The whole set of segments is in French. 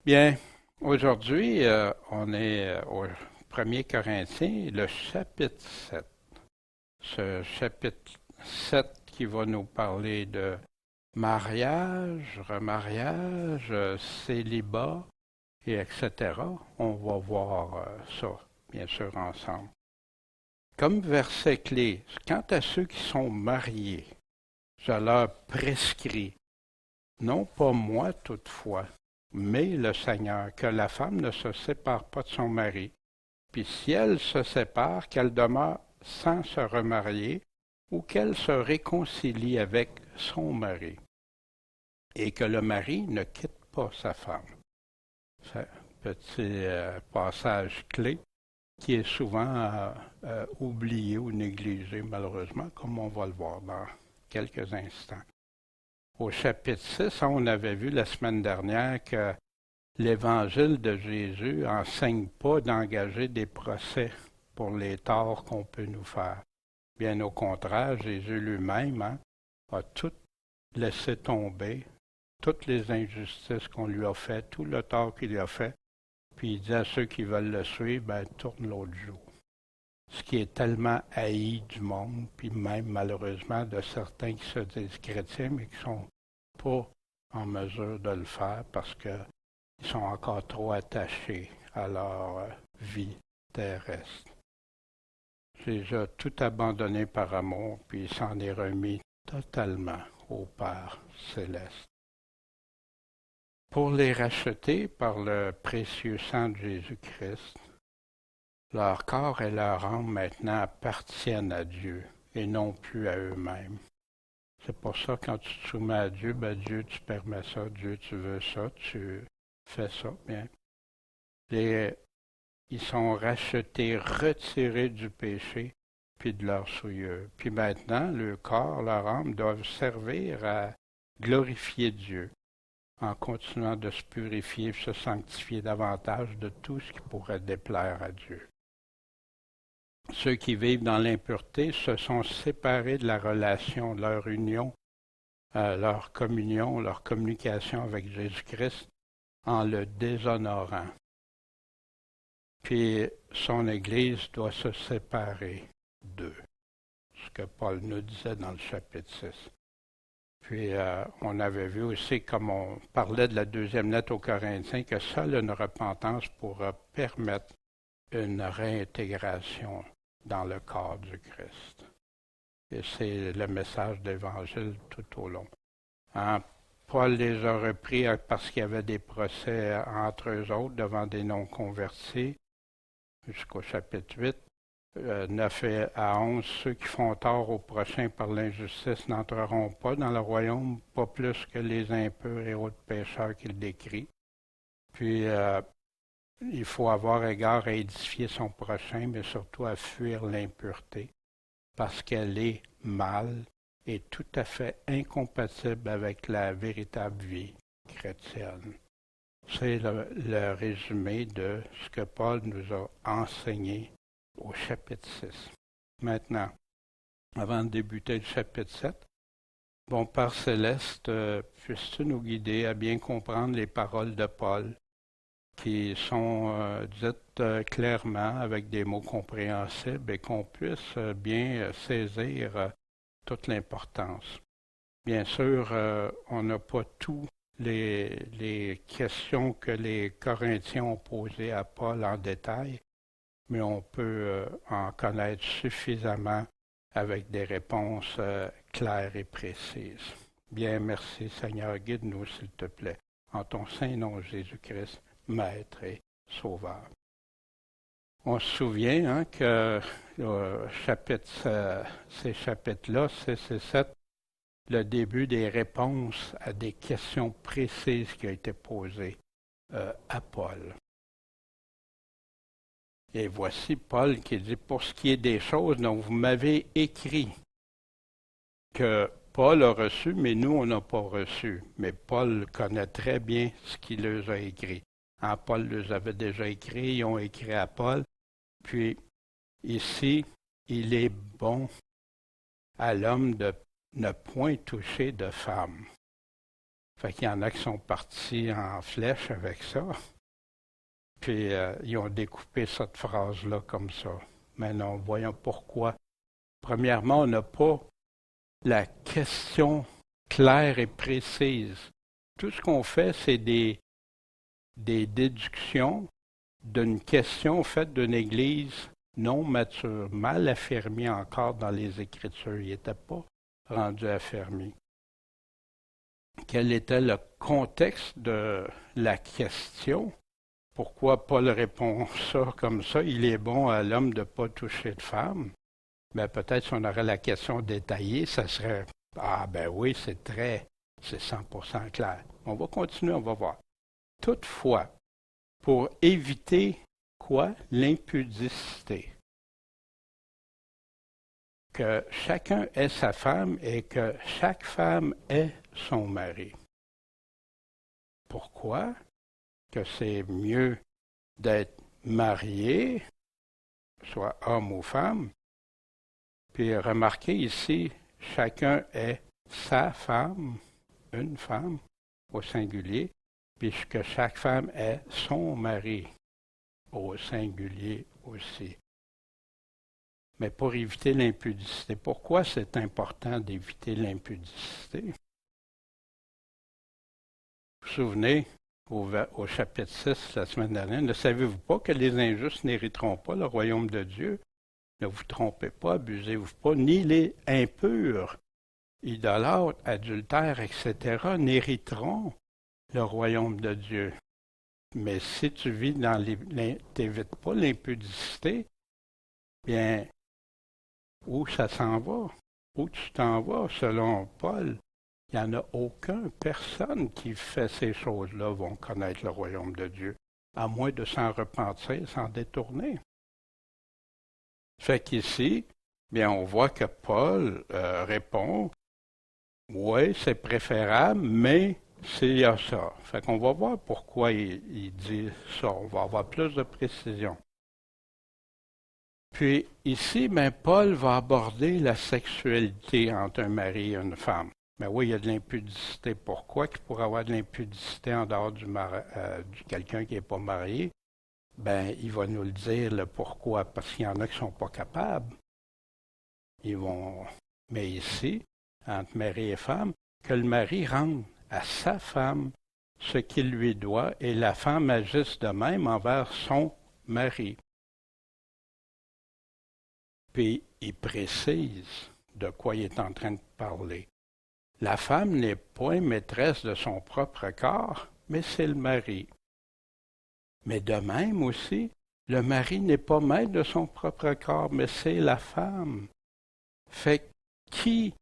Bien, aujourd'hui, on est au 1er Corinthiens, le chapitre 7. Ce chapitre 7 qui va nous parler de mariage, remariage, célibat, et etc. On va voir ça, bien sûr, ensemble. Comme verset clé, quant à ceux qui sont mariés, je leur prescris, non pas moi toutefois, mais le Seigneur, que la femme ne se sépare pas de son mari, puis si elle se sépare, qu'elle demeure sans se remarier, ou qu'elle se réconcilie avec son mari, et que le mari ne quitte pas sa femme. C'est un petit passage clé qui est souvent oublié ou négligé, malheureusement, comme on va le voir dans quelques instants. Au chapitre 6, on avait vu la semaine dernière que l'Évangile de Jésus n'enseigne pas d'engager des procès pour les torts qu'on peut nous faire. Bien au contraire, Jésus lui-même a tout laissé tomber, toutes les injustices qu'on lui a faites, tout le tort qu'il a fait, puis il dit à ceux qui veulent le suivre, ben tourne l'autre jour. Ce qui est tellement haï du monde, puis même malheureusement de certains qui se disent chrétiens, mais qui ne sont pas en mesure de le faire parce qu'ils sont encore trop attachés à leur vie terrestre. Jésus a tout abandonné par amour, puis il s'en est remis totalement au Père céleste. Pour les racheter par le précieux sang de Jésus-Christ, leur corps et leur âme maintenant appartiennent à Dieu et non plus à eux-mêmes. C'est pour ça quand tu te soumets à Dieu, ben Dieu, tu permets ça, Dieu, tu veux ça, tu fais ça, bien. Ils sont rachetés, retirés du péché, puis de leur souillure. Puis maintenant, le corps, leur âme doivent servir à glorifier Dieu en continuant de se purifier et se sanctifier davantage de tout ce qui pourrait déplaire à Dieu. Ceux qui vivent dans l'impureté se sont séparés de la relation, de leur union, leur communion, leur communication avec Jésus-Christ en le déshonorant. Puis son Église doit se séparer d'eux, ce que Paul nous disait dans le chapitre 6. Puis on avait vu aussi, comme on parlait de la deuxième lettre aux Corinthiens, que seule une repentance pourra permettre une réintégration dans le corps du Christ. Et c'est le message de l'Évangile tout au long. Hein? Paul les a repris parce qu'il y avait des procès entre eux autres devant des non-convertis, jusqu'au chapitre 8. 9 à 11, ceux qui font tort au prochain par l'injustice n'entreront pas dans le royaume, pas plus que les impurs et autres pécheurs qu'il décrit. Puis, il faut avoir égard à édifier son prochain, mais surtout à fuir l'impureté, parce qu'elle est mal et tout à fait incompatible avec la véritable vie chrétienne. C'est le résumé de ce que Paul nous a enseigné au chapitre 6. Maintenant, avant de débuter le chapitre 7, bon Père céleste, puisses-tu nous guider à bien comprendre les paroles de Paul qui sont dites clairement avec des mots compréhensibles et qu'on puisse bien saisir toute l'importance. Bien sûr, on n'a pas tous les questions que les Corinthiens ont posées à Paul en détail, mais on peut en connaître suffisamment avec des réponses claires et précises. Bien, merci Seigneur, guide-nous s'il te plaît, en ton saint nom Jésus-Christ, Maître et Sauveur. On se souvient que ces chapitres-là, 6 et 7, le début des réponses à des questions précises qui ont été posées à Paul. Et voici Paul qui dit, pour ce qui est des choses dont vous m'avez écrit, que Paul a reçu, mais nous, on n'a pas reçu. Mais Paul connaît très bien ce qu'il leur a écrit. Paul les avait déjà écrit, ils ont écrit à Paul. Puis, ici, il est bon à l'homme de ne point toucher de femme. Fait qu'il y en a qui sont partis en flèche avec ça. Puis ils ont découpé cette phrase-là comme ça. Mais non, voyons pourquoi. Premièrement, on n'a pas la question claire et précise. Tout ce qu'on fait, c'est des déductions d'une question faite d'une Église non mature, mal affermie encore dans les Écritures. Il n'était pas rendu affermi. Quel était le contexte de la question? Pourquoi Paul répond ça comme ça? Il est bon à l'homme de ne pas toucher de femme. Mais peut-être si on aurait la question détaillée, ça serait « Ah ben oui, c'est 100% clair. » On va continuer, on va voir. Toutefois, pour éviter quoi? L'impudicité. Que chacun ait sa femme et que chaque femme ait son mari. Pourquoi? Que c'est mieux d'être marié, soit homme ou femme. Puis remarquez ici, chacun est sa femme, une femme au singulier, puisque chaque femme est son mari au singulier aussi. Mais pour éviter l'impudicité, pourquoi c'est important d'éviter l'impudicité? Vous vous souvenez, au chapitre 6 la semaine dernière, ne savez-vous pas que les injustes n'hériteront pas le royaume de Dieu? Ne vous trompez pas, abusez-vous pas, ni les impurs, idolâtres, adultères, etc., n'hériteront le royaume de Dieu. Mais si tu vis t'évites pas l'impudicité, bien, où ça s'en va? Où tu t'en vas, selon Paul? Il n'y en a personne qui fait ces choses-là vont connaître le royaume de Dieu, à moins de s'en repentir, s'en détourner. Fait qu'ici, bien, on voit que Paul répond, oui, c'est préférable, mais il y a ça. Fait qu'on va voir pourquoi il dit ça. On va avoir plus de précision. Puis ici, ben, Paul va aborder la sexualité entre un mari et une femme. Mais oui, il y a de l'impudicité. Pourquoi qu'il pourrait avoir de l'impudicité en dehors du quelqu'un qui n'est pas marié? Ben, il va nous le dire le pourquoi, parce qu'il y en a qui ne sont pas capables. Mais ici, entre mari et femme, que le mari rende à sa femme ce qu'il lui doit et la femme agisse de même envers son mari. Puis il précise de quoi il est en train de parler. La femme n'est point maîtresse de son propre corps, mais c'est le mari. Mais de même aussi, le mari n'est pas maître de son propre corps, mais c'est la femme. Fait qui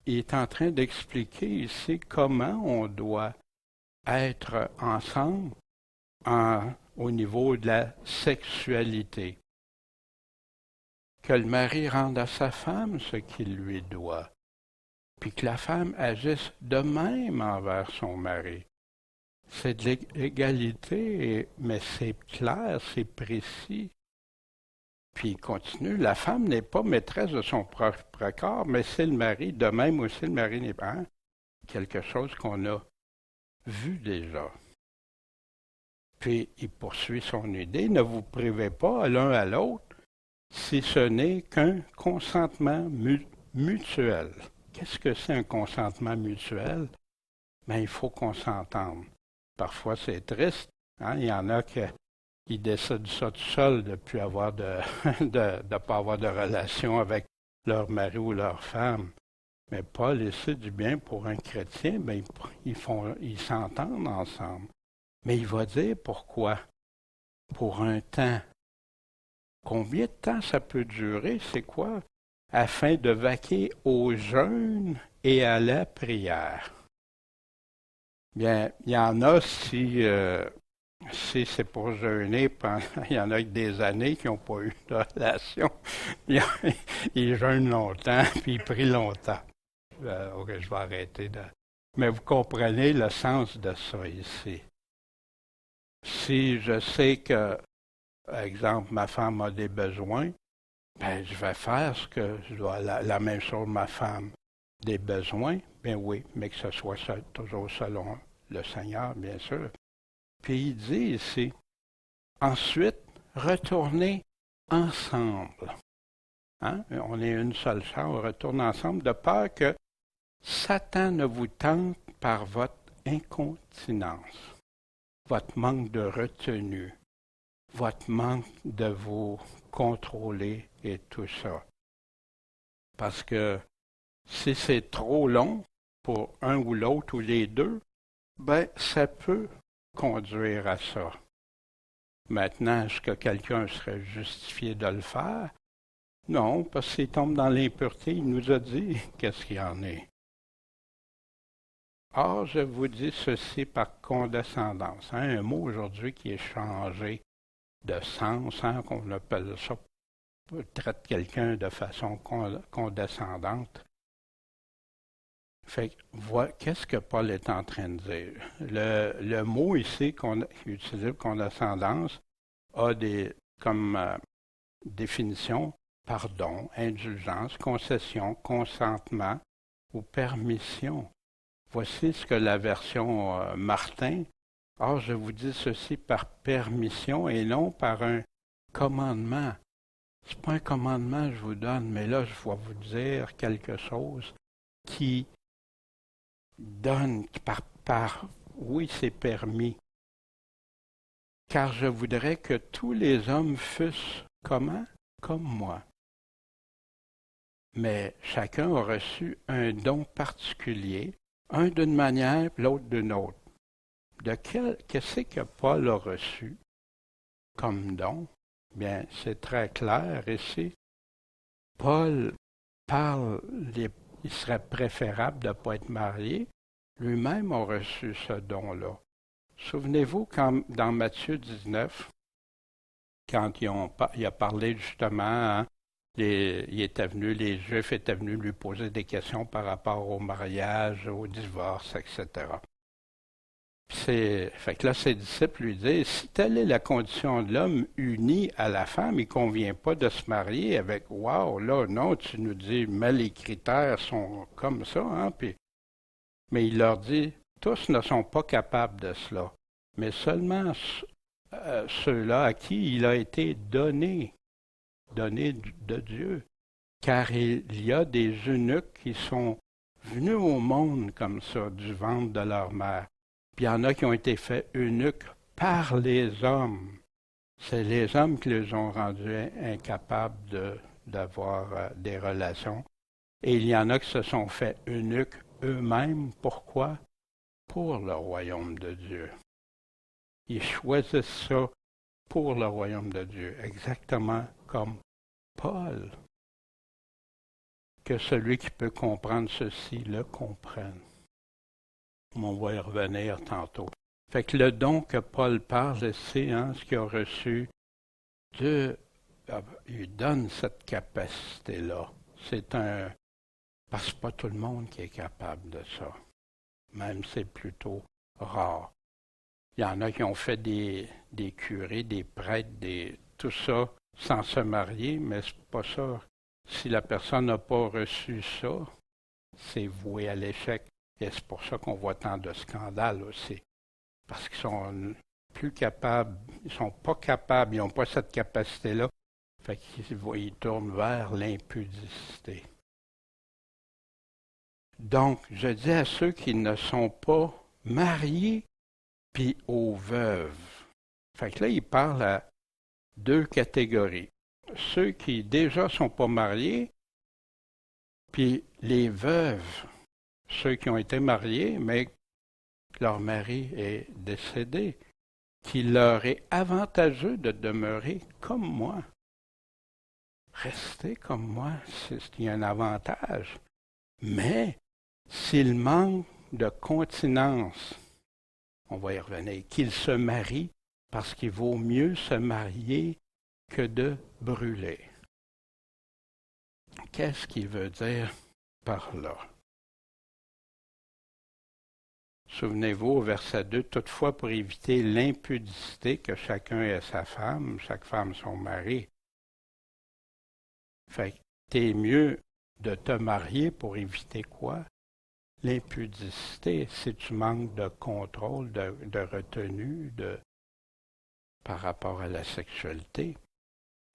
est en train d'expliquer ici comment on doit être ensemble au niveau de la sexualité. Que le mari rende à sa femme ce qu'il lui doit, puis que la femme agisse de même envers son mari. C'est de l'égalité, mais c'est clair, c'est précis. Puis il continue, la femme n'est pas maîtresse de son propre corps, mais c'est le mari. De même aussi, le mari n'est pas quelque chose qu'on a vu déjà. Puis il poursuit son idée, ne vous privez pas l'un à l'autre si ce n'est qu'un consentement mutuel. Qu'est-ce que c'est un consentement mutuel? Bien, il faut qu'on s'entende. Parfois, c'est triste. Il y en a qui décident ça tout seul de ne plus avoir de pas avoir de relation avec leur mari ou leur femme. Mais Paul essaie du bien pour un chrétien, bien, ils s'entendent ensemble. Mais il va dire pourquoi. Pour un temps. Combien de temps ça peut durer? C'est quoi? Afin de vaquer au jeûne et à la prière. Bien, il y en a si c'est pour jeûner, il y en a des années qui n'ont pas eu de relation. Ils jeûnent longtemps, puis ils prient longtemps. Ok, je vais arrêter de... Mais vous comprenez le sens de ça ici. Si je sais que, par exemple, ma femme a des besoins, ben, je vais faire ce que je dois, la même chose, ma femme, des besoins, bien oui, mais que ce soit toujours selon le Seigneur, bien sûr. Puis il dit ici, ensuite, retournez ensemble. Hein? On est une seule chair, on retourne ensemble de peur que Satan ne vous tente par votre incontinence, votre manque de retenue, votre manque de vous contrôler et tout ça. Parce que si c'est trop long pour un ou l'autre ou les deux, ben ça peut conduire à ça. Maintenant, est-ce que quelqu'un serait justifié de le faire? Non, parce qu'il tombe dans l'impureté, il nous a dit qu'est-ce qu'il y en est. Or, je vous dis ceci par condescendance. Hein, un mot aujourd'hui qui est changé de sens, hein, qu'on appelle ça, traite quelqu'un de façon condescendante. Fait que, qu'est-ce que Paul est en train de dire? Le mot ici qu'on utilise condescendance a comme définition pardon, indulgence, concession, consentement ou permission. Voici ce que la version Martin. Or, je vous dis ceci par permission et non par un commandement. C'est pas un commandement que je vous donne, mais là, je vais vous dire quelque chose qui donne oui, c'est permis. Car je voudrais que tous les hommes fussent comment? Comme moi. Mais chacun a reçu un don particulier, un d'une manière, l'autre d'une autre. Qu'est-ce que Paul a reçu comme don? Bien, c'est très clair ici. Paul parle, il serait préférable de ne pas être marié. Lui-même a reçu ce don-là. Souvenez-vous, quand dans Matthieu 19, quand il a parlé justement, hein, les Juifs étaient venus lui poser des questions par rapport au mariage, au divorce, etc. Fait que là, ses disciples lui disent, si telle est la condition de l'homme uni à la femme, il ne convient pas de se marier avec, wow, là, non, tu nous dis, mais les critères sont comme ça, hein, mais il leur dit, tous ne sont pas capables de cela, mais seulement ceux-là à qui il a été donné de Dieu. Car il y a des eunuques qui sont venus au monde comme ça, du ventre de leur mère. Puis il y en a qui ont été faits eunuques par les hommes. C'est les hommes qui les ont rendus incapables d'avoir des relations. Et il y en a qui se sont faits eunuques eux-mêmes. Pourquoi? Pour le royaume de Dieu. Ils choisissent ça pour le royaume de Dieu, exactement comme Paul. Que celui qui peut comprendre ceci le comprenne. On va y revenir tantôt. Fait que le don que Paul parle, c'est ce qu'il a reçu il donne cette capacité-là. Parce que pas tout le monde qui est capable de ça. Même c'est plutôt rare. Il y en a qui ont fait des curés, des prêtres, tout ça sans se marier, mais c'est pas ça. Si la personne n'a pas reçu ça, c'est voué à l'échec. Et c'est pour ça qu'on voit tant de scandales aussi. Parce qu'ils sont plus capables, ils sont pas capables, ils n'ont pas cette capacité-là. Fait qu'ils tournent vers l'impudicité. Donc, je dis à ceux qui ne sont pas mariés, puis aux veuves. Fait que là, il parle à deux catégories. Ceux qui déjà sont pas mariés, puis les veuves, ceux qui ont été mariés, mais leur mari est décédé, qu'il leur est avantageux de demeurer comme moi. Rester comme moi, il y a un avantage. Mais s'il manque de continence, on va y revenir, qu'il se marie parce qu'il vaut mieux se marier que de brûler. Qu'est-ce qu'il veut dire par là? Souvenez-vous au verset 2, toutefois pour éviter l'impudicité que chacun ait sa femme, chaque femme son mari. Fait que t'es mieux de te marier pour éviter quoi? l'impudicité, si tu manques de contrôle, de retenue par rapport à la sexualité.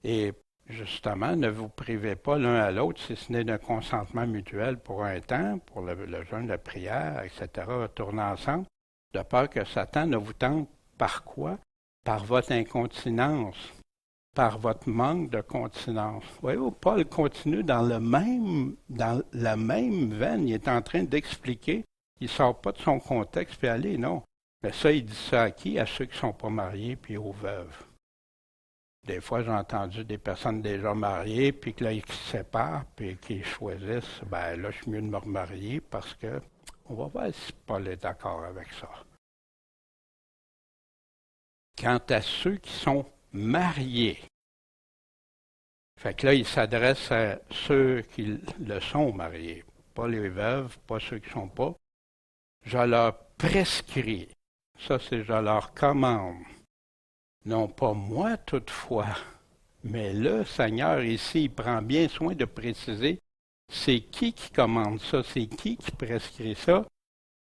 Et justement, ne vous privez pas l'un à l'autre si ce n'est d'un consentement mutuel pour un temps, pour le jeûne, la prière, etc., retourner ensemble, de peur que Satan ne vous tente par quoi? Par votre incontinence, par votre manque de continence. Voyez-vous, Paul continue dans la même veine. Il est en train d'expliquer. Il ne sort pas de son contexte puis allez, non. Mais ça, il dit ça à qui? À ceux qui ne sont pas mariés puis aux veuves. Des fois, j'ai entendu des personnes déjà mariées, puis que là, ils se séparent, puis qu'ils choisissent, ben là, je suis mieux de me remarier parce que on va voir si Paul est d'accord avec ça. Quant à ceux qui sont mariés, fait que là, il s'adresse à ceux qui le sont mariés, pas les veuves, pas ceux qui ne sont pas. Je leur prescris, ça c'est je leur commande, non pas moi toutefois, mais le Seigneur ici, il prend bien soin de préciser, c'est qui commande ça, c'est qui prescrit ça,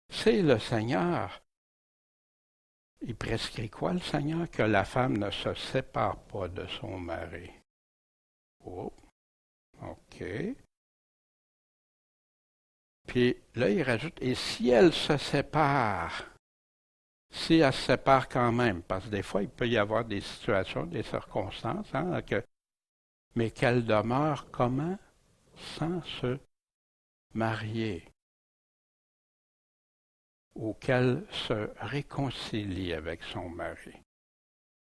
c'est le Seigneur. Il prescrit quoi le Seigneur? Que la femme ne se sépare pas de son mari. Oh, OK. Puis là, il rajoute, et si elle se sépare, si elle se sépare quand même, parce que des fois, il peut y avoir des situations, des circonstances, hein, mais qu'elle demeure comment? Sans se marier. Ou qu'elle se réconcilie avec son mari.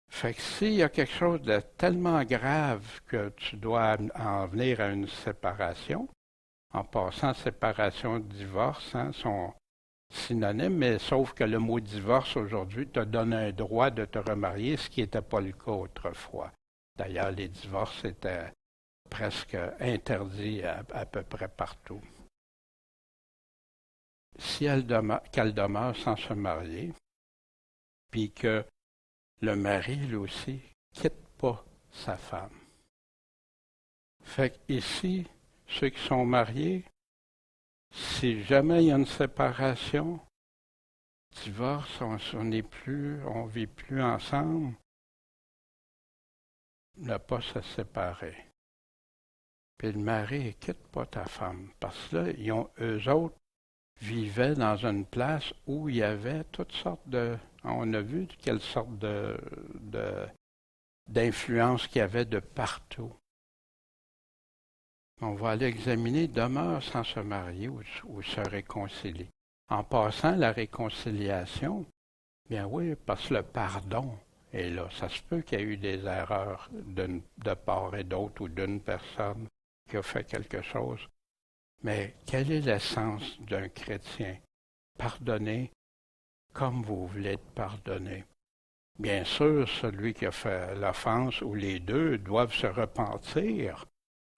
Fait que s'il y a quelque chose de tellement grave que tu dois en venir à une séparation, en passant séparation, divorce, hein, sont synonymes, mais sauf que le mot divorce aujourd'hui te donne un droit de te remarier, ce qui n'était pas le cas autrefois. D'ailleurs, les divorces étaient presque interdits à peu près partout. Si qu'elle demeure sans se marier, puis que le mari, lui aussi, quitte pas sa femme. Fait qu'ici, ceux qui sont mariés, si jamais il y a une séparation, divorce, on n'est plus, on vit plus ensemble, ne pas se séparer. Puis le mari, quitte pas ta femme, parce que là, eux autres vivaient dans une place où il y avait toutes sortes de... On a vu quelle sorte d'influence qu'il y avait de partout. On va aller examiner demeure sans se marier ou se réconcilier. En passant, la réconciliation, bien oui, parce que le pardon est là. Ça se peut qu'il y ait eu des erreurs de part et d'autre ou d'une personne qui a fait quelque chose. Mais quelle est l'essence d'un chrétien? Pardonner comme vous voulez être pardonné. Bien sûr, celui qui a fait l'offense ou les deux doivent se repentir,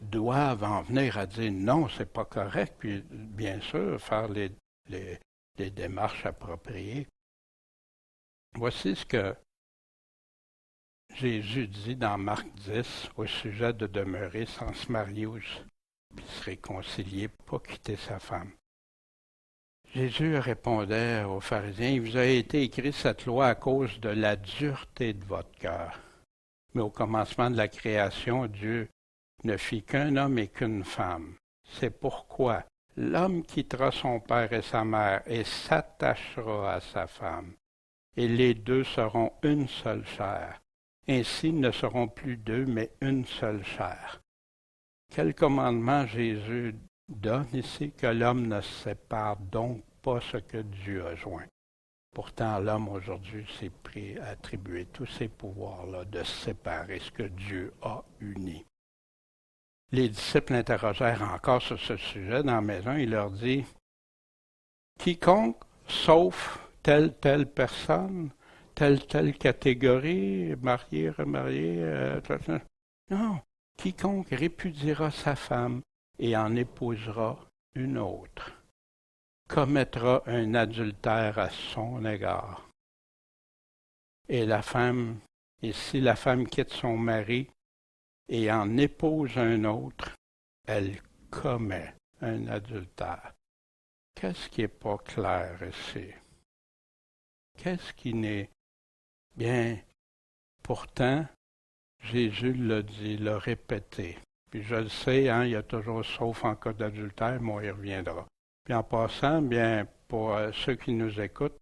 doivent en venir à dire non, c'est pas correct, puis bien sûr faire les démarches appropriées. Voici ce que Jésus dit dans Marc 10 au sujet de demeurer sans se marier ou se réconcilier, pas quitter sa femme. Jésus répondait aux pharisiens, il vous a été écrit cette loi à cause de la dureté de votre cœur. Mais au commencement de la création, Dieu ne fit qu'un homme et qu'une femme. C'est pourquoi l'homme quittera son père et sa mère et s'attachera à sa femme. Et les deux seront une seule chair. Ainsi, ils ne seront plus deux, mais une seule chair. Quel commandement Jésus donne ici? Que l'homme ne sépare donc pas ce que Dieu a joint. Pourtant, l'homme aujourd'hui s'est pris à attribuer tous ces pouvoirs-là de séparer ce que Dieu a uni. Les disciples l'interrogèrent encore sur ce sujet dans la maison. Il leur dit, quiconque, sauf telle personne, telle catégorie, marié, remarié, non, quiconque répudiera sa femme et en épousera une autre, commettra un adultère à son égard. Et si la femme quitte son mari et en épouse un autre, elle commet un adultère. qu'est-ce qui n'est pas clair ici? Qu'est-ce qui n'est bien? Pourtant, Jésus l'a dit, l'a répété. Puis je le sais, hein, il y a toujours sauf en cas d'adultère, mais on y reviendra. Puis en passant, bien, pour ceux qui nous écoutent,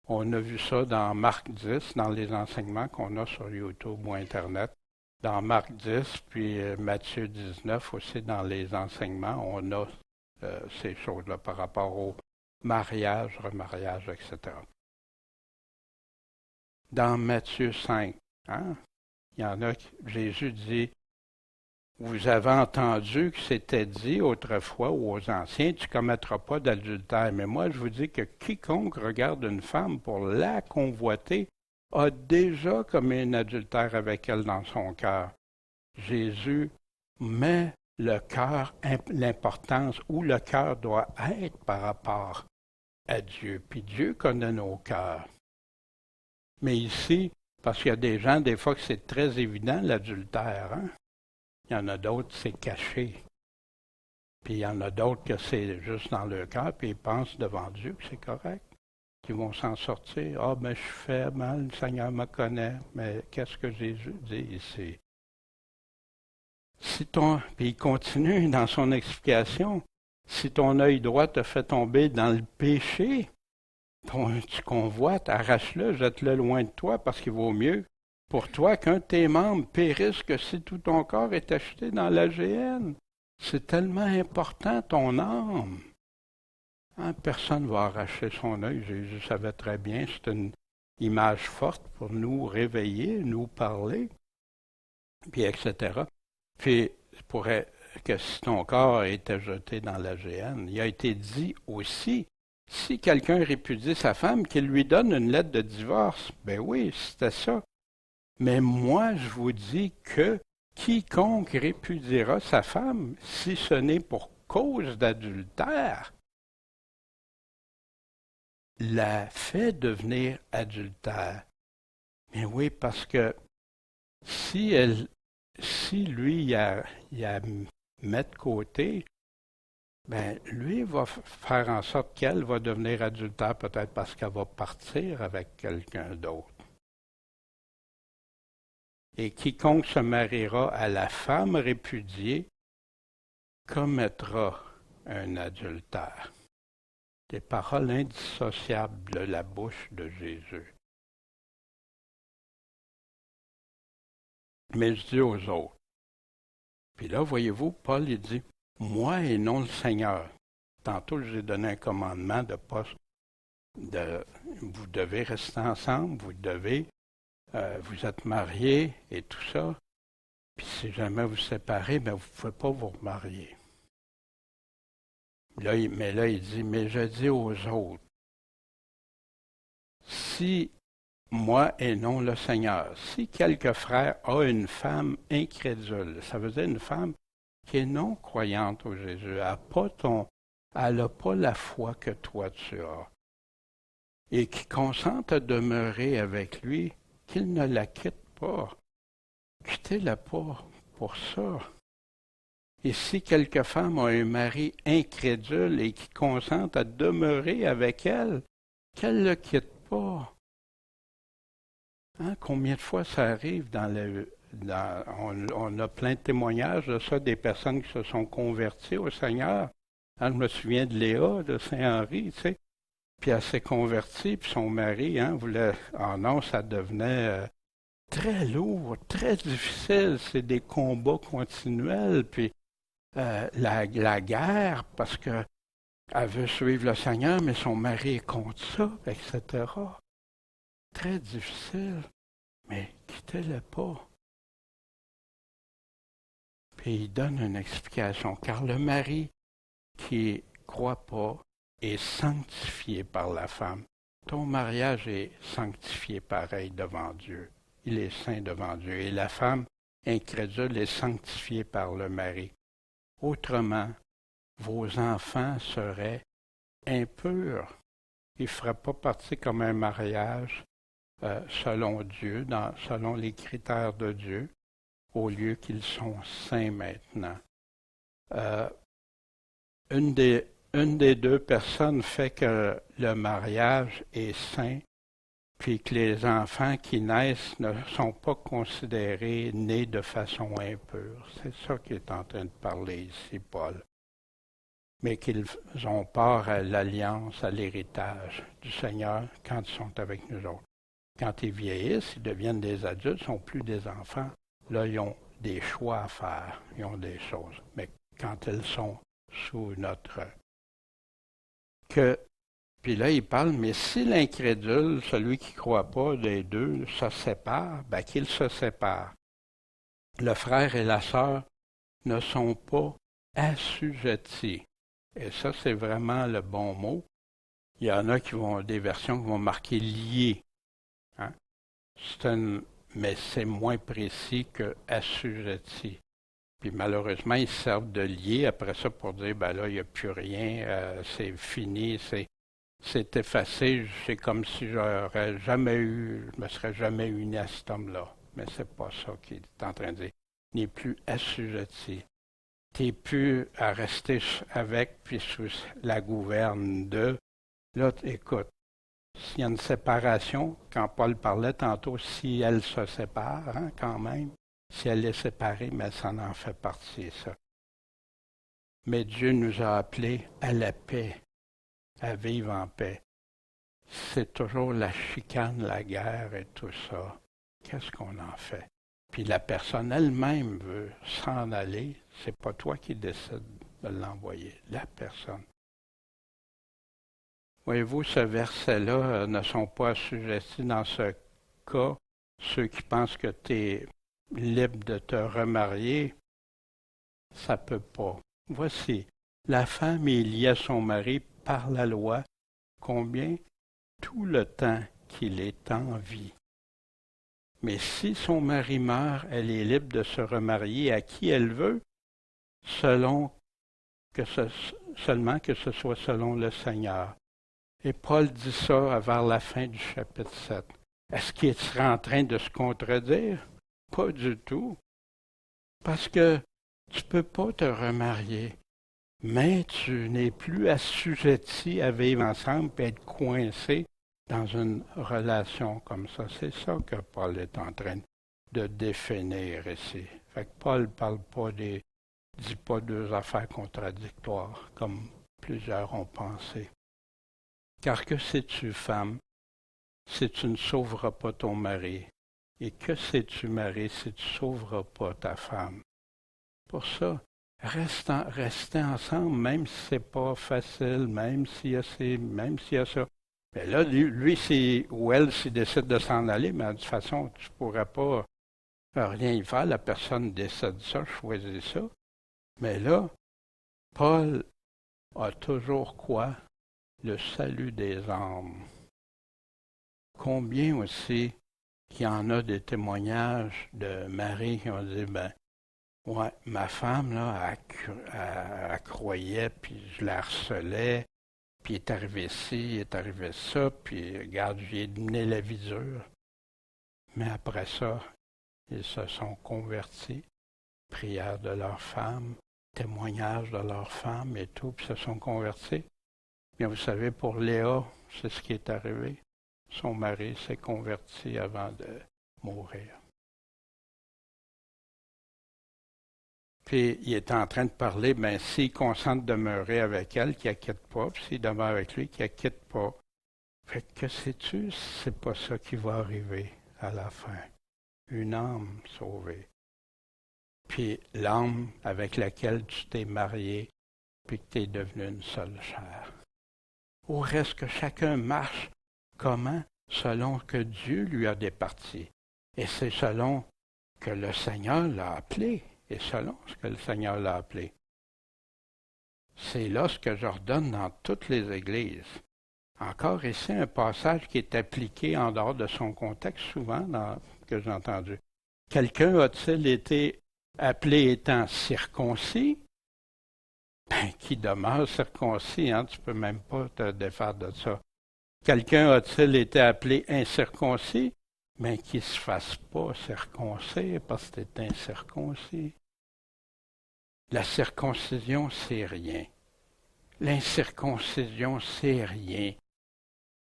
on a vu ça dans Marc 10, dans les enseignements qu'on a sur YouTube ou Internet. Dans Marc 10, puis Matthieu 19 aussi, dans les enseignements, on a ces choses-là par rapport au mariage, remariage, etc. Dans Matthieu 5, hein, il y en a qui, Jésus dit, vous avez entendu que c'était dit autrefois aux anciens, tu ne commettras pas d'adultère. Mais moi, je vous dis que quiconque regarde une femme pour la convoiter a déjà commis un adultère avec elle dans son cœur. Jésus met le cœur, l'importance où le cœur doit être par rapport à Dieu. Puis Dieu connaît nos cœurs. Mais ici, parce qu'il y a des gens, des fois, que c'est très évident l'adultère, hein? Il y en a d'autres, c'est caché. Puis il y en a d'autres que c'est juste dans leur cœur, puis ils pensent devant Dieu que c'est correct, qu'ils vont s'en sortir. Ah, ben je fais mal, le Seigneur me connaît. Mais qu'est-ce que Jésus dit ici? Puis il continue dans son explication. Si ton œil droit te fait tomber dans le péché, tu convoites, arrache-le, jette-le loin de toi, parce qu'il vaut mieux pour toi qu'un de tes membres périsse que si tout ton corps est acheté dans la géhenne. C'est tellement important, ton âme. Hein, personne ne va arracher son œil. Jésus savait très bien. C'est une image forte pour nous réveiller, nous parler, puis etc. Puis, que si ton corps était jeté dans la géhenne, il a été dit aussi, si quelqu'un répudie sa femme, qu'il lui donne une lettre de divorce. Ben oui, c'était ça. Mais moi, je vous dis que quiconque répudiera sa femme, si ce n'est pour cause d'adultère, la fait devenir adultère. Mais oui, parce que si lui, il a mis de côté, ben lui va faire en sorte qu'elle va devenir adultère, peut-être parce qu'elle va partir avec quelqu'un d'autre. Et quiconque se mariera à la femme répudiée commettra un adultère. Des paroles indissociables de la bouche de Jésus. Mais je dis aux autres. Puis là, voyez-vous, Paul, il dit, moi et non le Seigneur. Tantôt, je vous ai donné un commandement de pas, vous devez rester ensemble, vous êtes mariés et tout ça. Puis si jamais vous séparez, ben vous ne pouvez pas vous remarier. Mais là, il dit, mais je dis aux autres, si moi et non le Seigneur, si quelque frère a une femme incrédule, ça veut dire une femme qui est non croyante au Jésus, elle n'a pas la foi que toi tu as, et qui consente à demeurer avec lui, qu'il ne la quitte pas. Quittez-la pas pour ça. Et si quelque femme a un mari incrédule et qui consente à demeurer avec elle, qu'elle ne le quitte pas. Hein, combien de fois ça arrive on a plein de témoignages de ça, des personnes qui se sont converties au Seigneur. Hein, je me souviens de Léa, de Saint-Henri, tu sais. Puis elle s'est convertie, puis son mari, non, ça devenait très lourd, très difficile. C'est des combats continuels, puis la guerre, parce que elle veut suivre le Seigneur, mais son mari est contre ça, etc. Très difficile, mais quittez-le pas. Puis il donne une explication, car le mari qui ne croit pas est sanctifié par la femme. Ton mariage est sanctifié pareil devant Dieu. Il est saint devant Dieu. Et la femme incrédule est sanctifiée par le mari. Autrement, vos enfants seraient impurs. Ils ne feraient pas partie comme un mariage selon Dieu, selon les critères de Dieu, au lieu qu'ils sont saints maintenant. Une des une des deux personnes fait que le mariage est sain, puis que les enfants qui naissent ne sont pas considérés nés de façon impure. C'est ça qu'il est en train de parler ici, Paul. Mais qu'ils ont part à l'alliance, à l'héritage du Seigneur quand ils sont avec nous autres. Quand ils vieillissent, ils deviennent des adultes, ils ne sont plus des enfants. Là, ils ont des choix à faire, ils ont des choses. Mais quand ils sont sous notre... Puis là, il parle, mais si l'incrédule, celui qui ne croit pas des deux, se sépare, ben qu'il se sépare. Le frère et la sœur ne sont pas assujettis. Et ça, c'est vraiment le bon mot. Il y en a qui vont, des versions qui vont marquer liés. Hein? Mais c'est moins précis que assujetti. Puis malheureusement, ils servent de liés après ça pour dire, ben là, il n'y a plus rien, c'est fini, c'est effacé, c'est comme si je me serais jamais uni à cet homme-là. Mais c'est pas ça qu'il est en train de dire. Il n'est plus assujetti. Tu n'es plus à rester avec, puis sous la gouverne de. Là, écoute, s'il y a une séparation, quand Paul parlait tantôt, si elle se sépare, hein, quand même, si elle est séparée, mais ça en fait partie, ça. Mais Dieu nous a appelés à la paix, à vivre en paix. C'est toujours la chicane, la guerre et tout ça. Qu'est-ce qu'on en fait? Puis la personne elle-même veut s'en aller, c'est pas toi qui décides de l'envoyer, la personne. Voyez-vous, ce verset-là ne sont pas assujettis dans ce cas, ceux qui pensent que tu es libre de te remarier, ça peut pas. Voici, la femme est liée à son mari par la loi, combien? Tout le temps qu'il est en vie. Mais si son mari meurt, elle est libre de se remarier à qui elle veut, seulement que ce soit selon le Seigneur. Et Paul dit ça vers la fin du chapitre 7. Est-ce qu'il serait en train de se contredire? Pas du tout. Parce que tu ne peux pas te remarier, mais tu n'es plus assujetti à vivre ensemble et être coincé dans une relation comme ça. C'est ça que Paul est en train de définir ici. Fait que Paul dit pas deux affaires contradictoires, comme plusieurs ont pensé. Car que sais-tu, femme, si tu ne sauveras pas ton mari? Et que sais-tu, mari, si tu ne sauveras pas ta femme? Pour ça, restez ensemble, même si c'est pas facile, même s'il y a ça. Mais là, lui ou elle, s'il décide de s'en aller, mais de toute façon, tu ne pourras pas rien y faire. La personne décide ça, choisit ça. Mais là, Paul a toujours quoi? Le salut des âmes. Combien aussi qu'il y en a des témoignages de maris qui ont dit, ben, ouais, ma femme, là, elle croyait, puis je la harcelais, puis il est arrivé ci, il est arrivé ça, puis regarde, j'ai donné la vie dure. Mais après ça, ils se sont convertis, prière de leur femme, témoignage de leur femme et tout, puis se sont convertis. Bien, vous savez, pour Léa, c'est ce qui est arrivé. Son mari s'est converti avant de mourir. Puis, il est en train de parler, bien, s'il consent de demeurer avec elle, qu'il ne quitte pas, puis s'il demeure avec lui, qu'il ne quitte pas. Fait que sais-tu, c'est pas ça qui va arriver à la fin. Une âme sauvée. Puis, l'âme avec laquelle tu t'es marié, puis que tu es devenu une seule chair. Au reste que chacun marche comment? Selon que Dieu lui a départi. Et c'est selon que le Seigneur l'a appelé. Et selon ce que le Seigneur l'a appelé. C'est là ce que j'ordonne dans toutes les églises. Encore ici, un passage qui est appliqué en dehors de son contexte, souvent, que j'ai entendu. Quelqu'un a-t-il été appelé étant circoncis? Ben, qui demeure circoncis, hein? Tu ne peux même pas te défaire de ça. Quelqu'un a-t-il été appelé incirconcis? Mais qu'il ne se fasse pas circoncis parce que c'est incirconcis. La circoncision, c'est rien. L'incirconcision, c'est rien.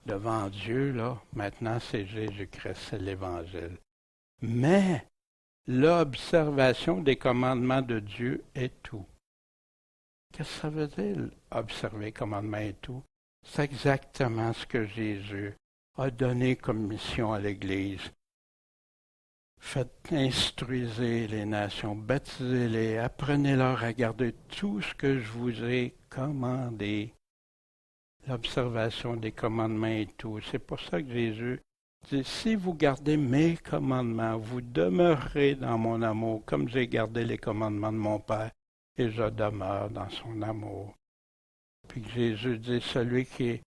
Devant Dieu, là, maintenant, c'est Jésus-Christ, c'est l'Évangile. Mais l'observation des commandements de Dieu est tout. Qu'est-ce que ça veut dire, observer les commandements et tout? C'est exactement ce que Jésus a donné comme mission à l'Église. Faites, instruisez les nations, baptisez-les, apprenez-leur à garder tout ce que je vous ai commandé. L'observation des commandements et tout. C'est pour ça que Jésus dit, si vous gardez mes commandements, vous demeurerez dans mon amour, comme j'ai gardé les commandements de mon Père, et je demeure dans son amour. Puis Jésus dit, celui qui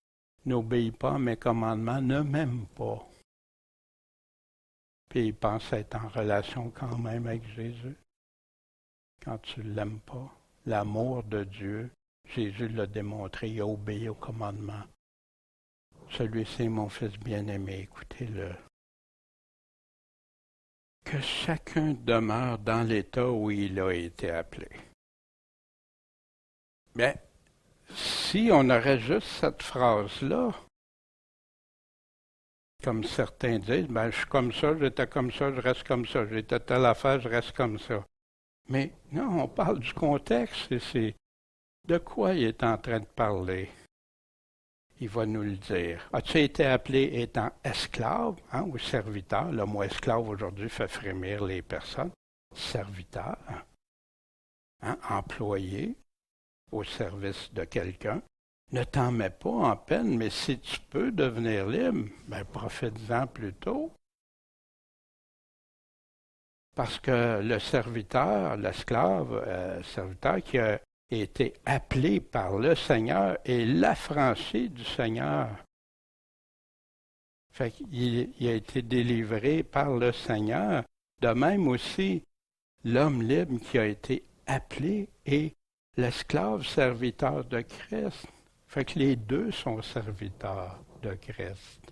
n'obéit pas à mes commandements ne m'aime pas. Puis il pense être en relation quand même avec Jésus. Quand tu ne l'aimes pas, l'amour de Dieu, Jésus l'a démontré, il a obéi aux commandements. Celui-ci est mon Fils bien-aimé, écoutez-le. Que chacun demeure dans l'état où il a été appelé. Bien, si on aurait juste cette phrase-là, comme certains disent, ben, je suis comme ça, j'étais comme ça, je reste comme ça, j'étais telle affaire, je reste comme ça. Mais non, on parle du contexte et c'est de quoi il est en train de parler. Il va nous le dire. As-tu été appelé étant esclave ou serviteur? Le mot esclave aujourd'hui fait frémir les personnes. Serviteur, employé au service de quelqu'un. Ne t'en mets pas en peine, mais si tu peux devenir libre, ben profite-en plutôt. Parce que le serviteur, l'esclave, serviteur qui a été appelé par le Seigneur est l'affranchi du Seigneur. Fait qu'il a été délivré par le Seigneur. De même aussi, l'homme libre qui a été appelé est l'esclave serviteur de Christ. Fait que les deux sont serviteurs de Christ.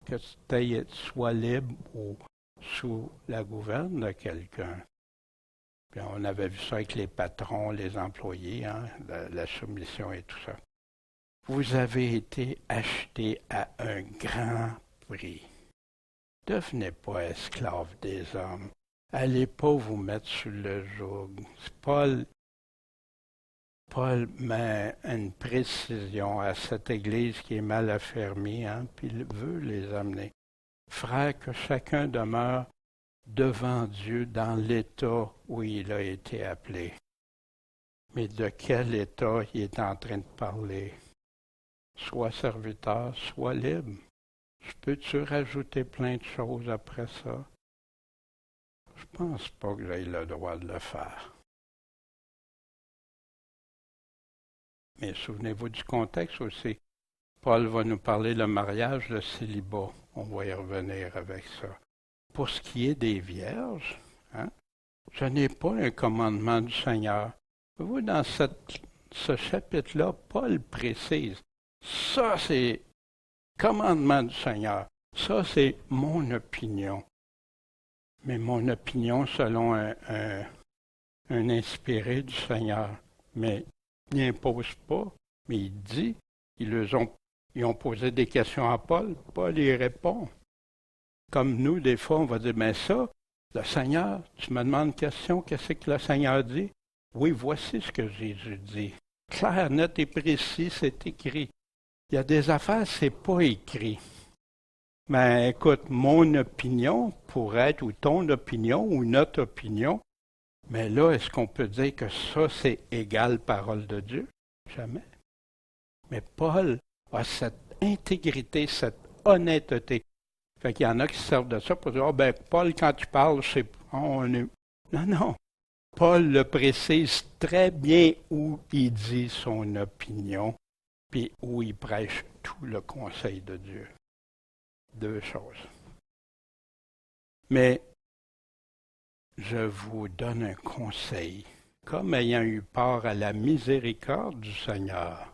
Que tu sois libre ou sous la gouverne de quelqu'un. Puis on avait vu ça avec les patrons, les employés, la soumission et tout ça. Vous avez été achetés à un grand prix. Devenez pas esclaves des hommes. Allez pas vous mettre sous le joug. Paul met une précision à cette Église qui est mal affermie, puis il veut les amener. Frères, que chacun demeure devant Dieu dans l'état où il a été appelé. Mais de quel état il est en train de parler? Soit serviteur, soit libre. Je peux-tu rajouter plein de choses après ça? Je pense pas que j'aie le droit de le faire. Mais souvenez-vous du contexte aussi. Paul va nous parler le mariage, le célibat. On va y revenir avec ça. Pour ce qui est des vierges, je n'ai pas un commandement du Seigneur. Vous, dans ce chapitre-là, Paul précise, ça c'est commandement du Seigneur. Ça c'est mon opinion. Mais mon opinion selon un inspiré du Seigneur. Mais il n'impose pas, mais il dit, ils ont posé des questions à Paul, Paul y répond. Comme nous, des fois, on va dire, mais ça, le Seigneur, tu me demandes une question, qu'est-ce que le Seigneur dit? Oui, voici ce que Jésus dit. Clair, net et précis, c'est écrit. Il y a des affaires, c'est pas écrit. Mais écoute, mon opinion pourrait être, ou ton opinion, ou notre opinion, mais là, est-ce qu'on peut dire que ça, c'est égal parole de Dieu? Jamais. Mais Paul a cette intégrité, cette honnêteté. Fait qu'il y en a qui se servent de ça pour dire, Paul, quand tu parles, c'est... Non, non. Paul le précise très bien où il dit son opinion, puis où il prêche tout le conseil de Dieu. Deux choses. Mais je vous donne un conseil, comme ayant eu part à la miséricorde du Seigneur,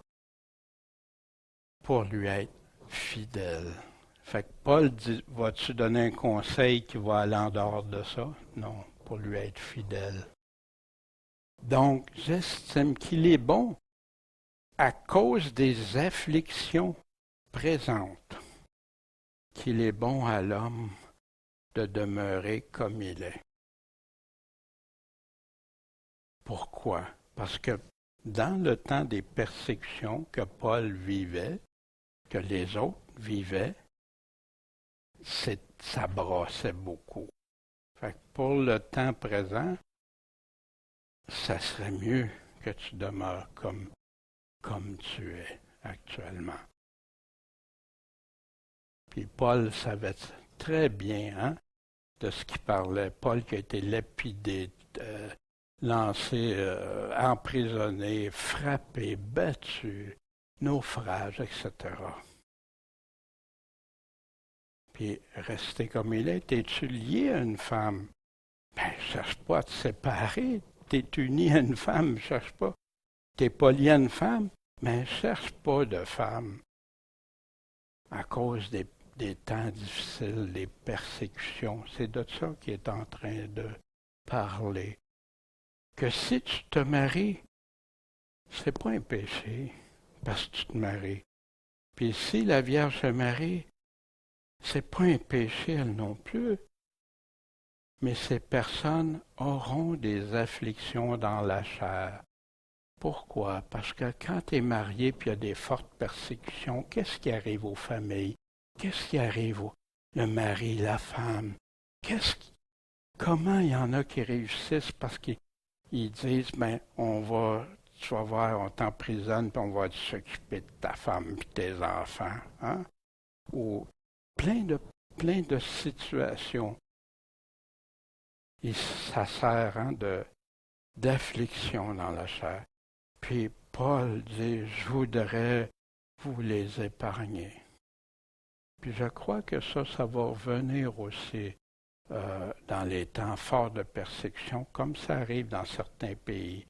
pour lui être fidèle. Fait que Paul dit, vas-tu donner un conseil qui va aller en dehors de ça? Non, pour lui être fidèle. Donc, j'estime qu'il est bon à cause des afflictions présentes qu'il est bon à l'homme de demeurer comme il est. Pourquoi? Parce que dans le temps des persécutions que Paul vivait, que les autres vivaient, ça brassait beaucoup. Fait que pour le temps présent, ça serait mieux que tu demeures comme tu es actuellement. Puis Paul savait très bien de ce qu'il parlait. Paul qui a été lapidé, lancé, emprisonné, frappé, battu, naufrage, etc. Puis rester comme il est, es-tu lié à une femme? Ben, cherche pas à te séparer. T'es uni à une femme, cherche pas. T'es pas lié à une femme, mais cherche pas de femme. À cause des temps difficiles, des persécutions. C'est de ça qu'il est en train de parler. Que si tu te maries, c'est pas un péché, parce que tu te maries. Puis si la Vierge se marie, c'est pas un péché, elle non plus. Mais ces personnes auront des afflictions dans la chair. Pourquoi? Parce que quand tu es marié puis il y a des fortes persécutions, qu'est-ce qui arrive aux familles? Qu'est-ce qui arrive le mari, la femme? Comment il y en a qui réussissent parce qu'ils disent, ben, tu vas voir, on t'emprisonne puis on va s'occuper de ta femme et tes enfants, hein? Ou plein de situations. Et ça sert d'affliction dans la chair. Puis Paul dit, je voudrais vous les épargner. Puis je crois que ça va revenir aussi dans les temps forts de persécution, comme ça arrive dans certains pays,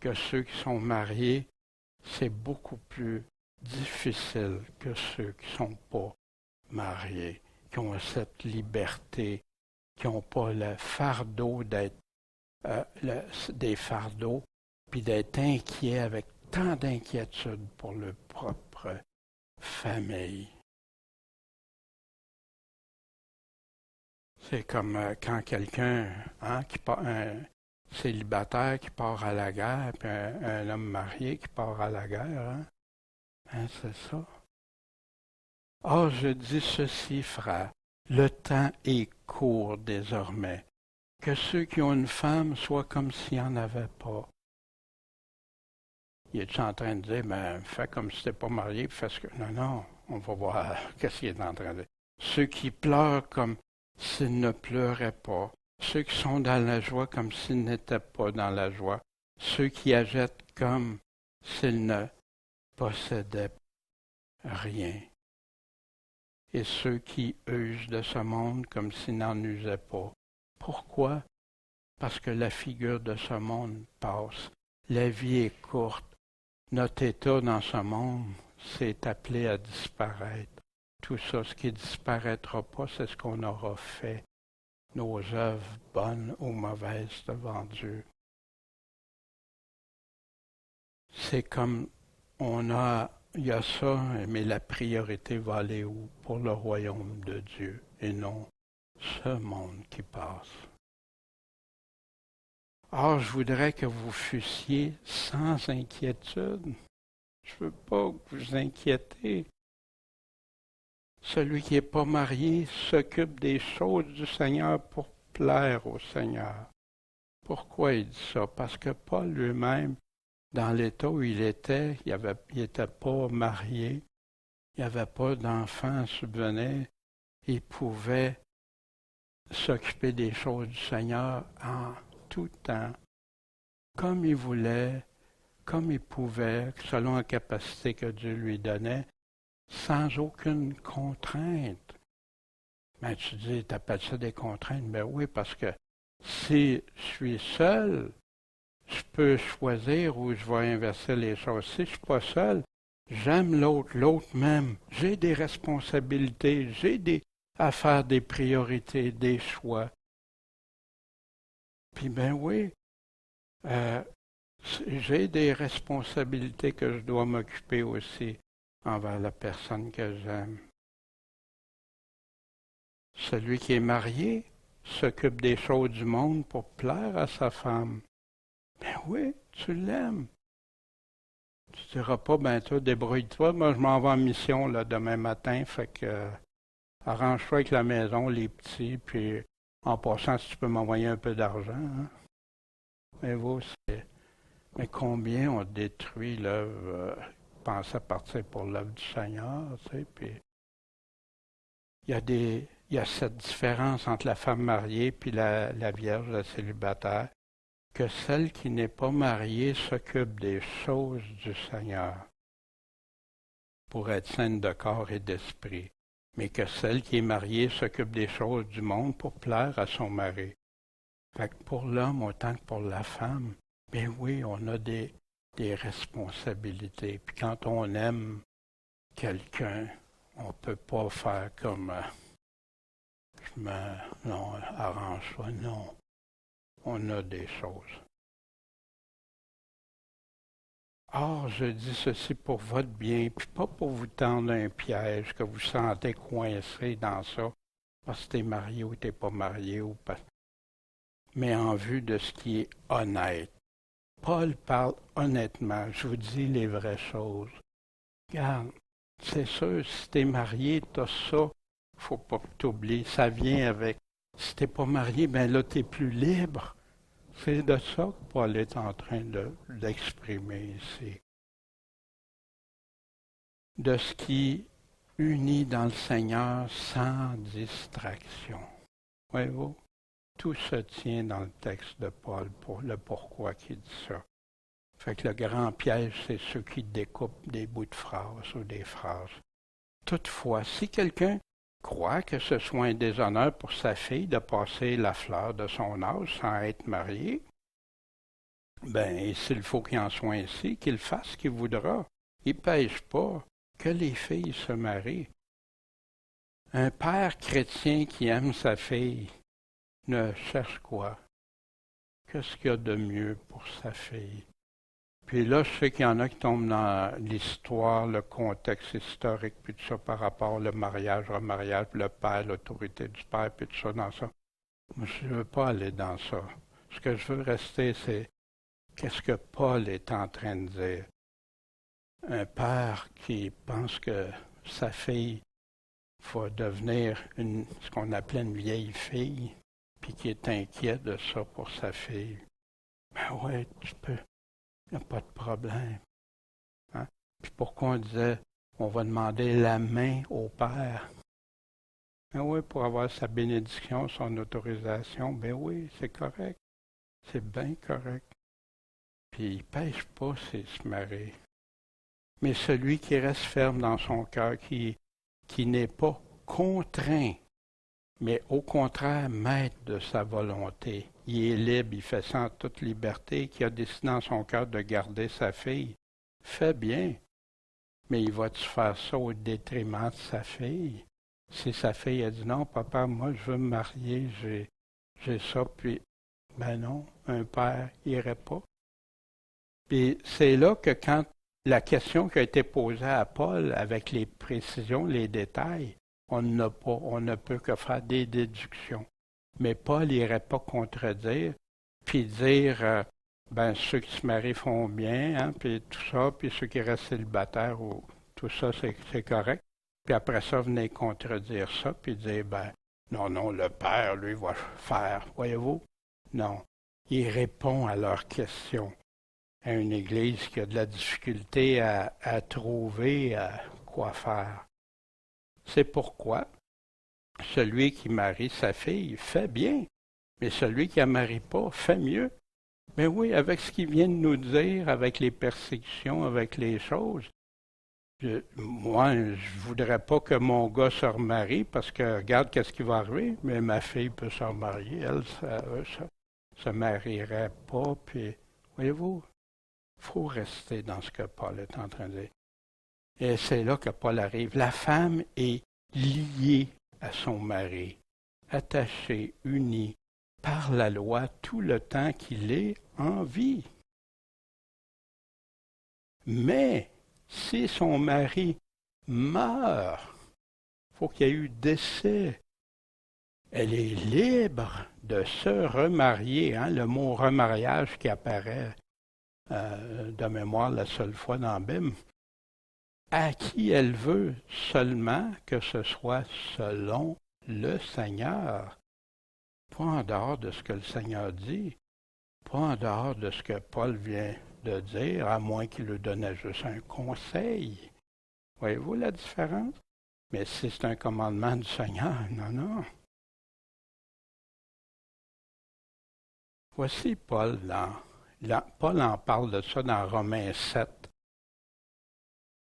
que ceux qui sont mariés, c'est beaucoup plus difficile que ceux qui ne sont pas mariés, qui ont cette liberté, qui n'ont pas le fardeau d'être des fardeaux, puis d'être inquiets avec tant d'inquiétude pour leur propre famille. C'est comme quand quelqu'un, un célibataire qui part à la guerre, puis un homme marié qui part à la guerre, c'est ça. Or, je dis ceci, frère, le temps est court désormais. Que ceux qui ont une femme soient comme s'il n'y en avait pas. Il est en train de dire, ben, fais comme si tu n'étais pas marié, fais ce que... Non, on va voir qu'est-ce qu'il est en train de dire. Ceux qui pleurent comme s'ils ne pleuraient pas. Ceux qui sont dans la joie comme s'ils n'étaient pas dans la joie. Ceux qui achètent comme s'ils ne possédaient rien. Et ceux qui usent de ce monde comme s'ils n'en usaient pas. Pourquoi? Parce que la figure de ce monde passe. La vie est courte. Notre état dans ce monde, c'est appelé à disparaître. Tout ça, ce qui ne disparaîtra pas, c'est ce qu'on aura fait. Nos œuvres, bonnes ou mauvaises, devant Dieu. C'est comme il y a ça, mais la priorité va aller où? Pour le royaume de Dieu, et non ce monde qui passe. Or, je voudrais que vous fussiez sans inquiétude. Je ne veux pas que vous inquiétez. Celui qui n'est pas marié s'occupe des choses du Seigneur pour plaire au Seigneur. Pourquoi il dit ça? Parce que Paul lui-même, dans l'état où il était, il n'était pas marié, il n'y avait pas d'enfants subvenait, il pouvait s'occuper des choses du Seigneur en tout temps, comme il voulait, comme il pouvait, selon la capacité que Dieu lui donnait, sans aucune contrainte. Mais tu dis, tu appelles ça des contraintes? Ben oui, parce que si je suis seul, je peux choisir où je vais inverser les choses. Si je ne suis pas seul, j'aime l'autre, l'autre m'aime. J'ai des responsabilités, à faire des priorités, des choix. Puis ben oui, J'ai des responsabilités que je dois m'occuper aussi envers la personne que j'aime. Celui qui est marié s'occupe des choses du monde pour plaire à sa femme. Ben oui, tu l'aimes. Tu diras pas, ben toi, débrouille-toi, moi je m'en vais en mission là, demain matin, fait que arrange-toi avec la maison, les petits, puis en passant, si tu peux m'envoyer un peu d'argent. Hein. Mais vous, c'est. Mais combien on détruit l'œuvre, pensait partir pour l'œuvre du Seigneur, tu sais, puis il y a cette différence entre la femme mariée puis la vierge, la célibataire, que celle qui n'est pas mariée s'occupe des choses du Seigneur pour être saine de corps et d'esprit, mais que celle qui est mariée s'occupe des choses du monde pour plaire à son mari. Fait que pour l'homme autant que pour la femme, bien oui, on a des responsabilités. Puis quand on aime quelqu'un, on ne peut pas faire comme non, arrange-toi, non. On a des choses. Or, je dis ceci pour votre bien, puis pas pour vous tendre un piège que vous sentez coincé dans ça, parce que t'es marié ou t'es pas marié, mais en vue de ce qui est honnête. Paul parle honnêtement, je vous dis les vraies choses. Regarde, c'est sûr, si t'es marié, t'as ça, faut pas que t'oublies, ça vient avec. Si t'es pas marié, ben là, t'es plus libre. C'est de ça que Paul est en train d'exprimer ici. De ce qui unit dans le Seigneur sans distraction. Voyez-vous? Tout se tient dans le texte de Paul pour le pourquoi qu'il dit ça. Fait que le grand piège, c'est ceux qui découpent des bouts de phrases ou des phrases. Toutefois, si quelqu'un croit que ce soit un déshonneur pour sa fille de passer la fleur de son âge sans être marié, ben, s'il faut qu'il en soit ainsi, qu'il fasse ce qu'il voudra. Il ne pêche pas que les filles se marient. Un père chrétien qui aime sa fille ne cherche quoi? Qu'est-ce qu'il y a de mieux pour sa fille? Puis là, je sais qu'il y en a qui tombent dans l'histoire, le contexte historique, puis tout ça par rapport au mariage, remariage, le père, l'autorité du père, puis tout ça dans ça. Moi, je ne veux pas aller dans ça. Ce que je veux rester, c'est qu'est-ce que Paul est en train de dire. Un père qui pense que sa fille va devenir ce qu'on appelait une vieille fille, puis qui est inquiet de ça pour sa fille. Ben ouais, tu peux. Il n'y a pas de problème. Hein? Puis pourquoi on disait, on va demander la main au Père? Ben oui, pour avoir sa bénédiction, son autorisation, ben oui, c'est correct. C'est bien correct. Puis il ne pêche pas, c'est se marier. Mais celui qui reste ferme dans son cœur, qui n'est pas contraint, mais au contraire maître de sa volonté. Il est libre, il fait ça en toute liberté, qui a décidé dans son cœur de garder sa fille. Fait bien, mais il va-tu faire ça au détriment de sa fille? Si sa fille a dit non, papa, moi je veux me marier, j'ai ça, puis ben non, un père irait pas. Puis c'est là que quand la question qui a été posée à Paul avec les précisions, les détails, on ne peut que faire des déductions. Mais Paul n'irait pas contredire, puis dire, ben ceux qui se marient font bien, hein, puis tout ça, puis ceux qui restent célibataires, ou tout ça, c'est correct. Puis après ça, venez contredire ça, puis dire, ben non, non, le père, lui, va faire, voyez-vous? Non. Il répond à leurs questions. À une église qui a de la difficulté à trouver quoi faire. C'est pourquoi celui qui marie sa fille fait bien, mais celui qui ne la marie pas fait mieux. Mais oui, avec ce qu'il vient de nous dire, avec les persécutions, avec les choses, moi, je voudrais pas que mon gars se remarie parce que regarde qu'est-ce qui va arriver, mais ma fille peut se remarier, elle, ça se marierait pas, puis voyez-vous, il faut rester dans ce que Paul est en train de dire. Et c'est là que Paul arrive. La femme est liée à son mari, attachée, unie par la loi tout le temps qu'il est en vie. Mais si son mari meurt, il faut qu'il y ait eu décès, elle est libre de se remarier. Hein, le mot remariage qui apparaît de mémoire la seule fois dans la Bible, à qui elle veut, seulement que ce soit selon le Seigneur. Pas en dehors de ce que le Seigneur dit, pas en dehors de ce que Paul vient de dire, à moins qu'il lui donnait juste un conseil. Voyez-vous la différence? Mais si c'est un commandement du Seigneur, non. Voici Paul, Paul en parle de ça dans Romains 7.